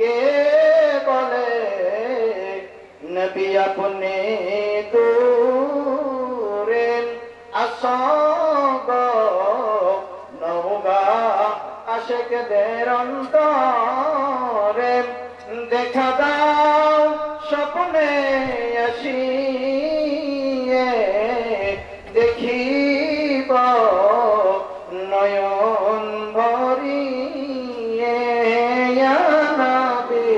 কে বলে নবী আপনি দূরে আসগ নওগা আশিকদের অন্তরে দেখা দাও স্বপ্নে আসিয়ে দেখিব নয়ন ভরিয়ে ইয়া নবী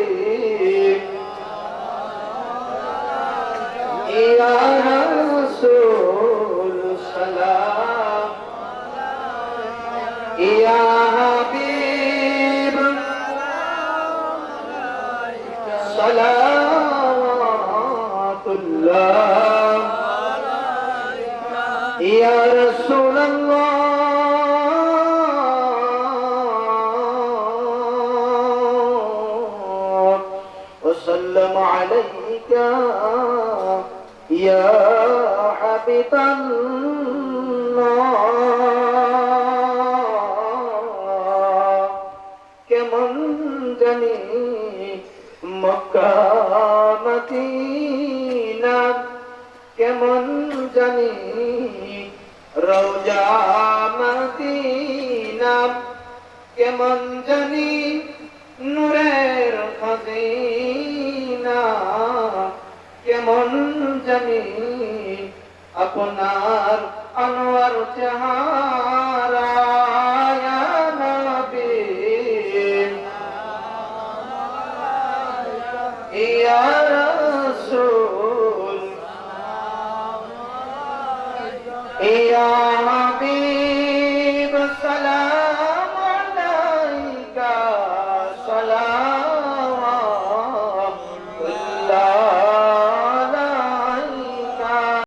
ইয়া রাসূল সালাম ইয়া হাবিব সালাতুল্লাহ ইয়া রাসূলুল্লাহ وسلم عليك يا حبيب الله কেমন জানি মক্কা মদিনা কেমন জানি রওজা মদিনা কেমন জানি নূরের খাজিনা কেমন জানি আপনার আনোয়ার চেহারা ইয়া নবী ইয়া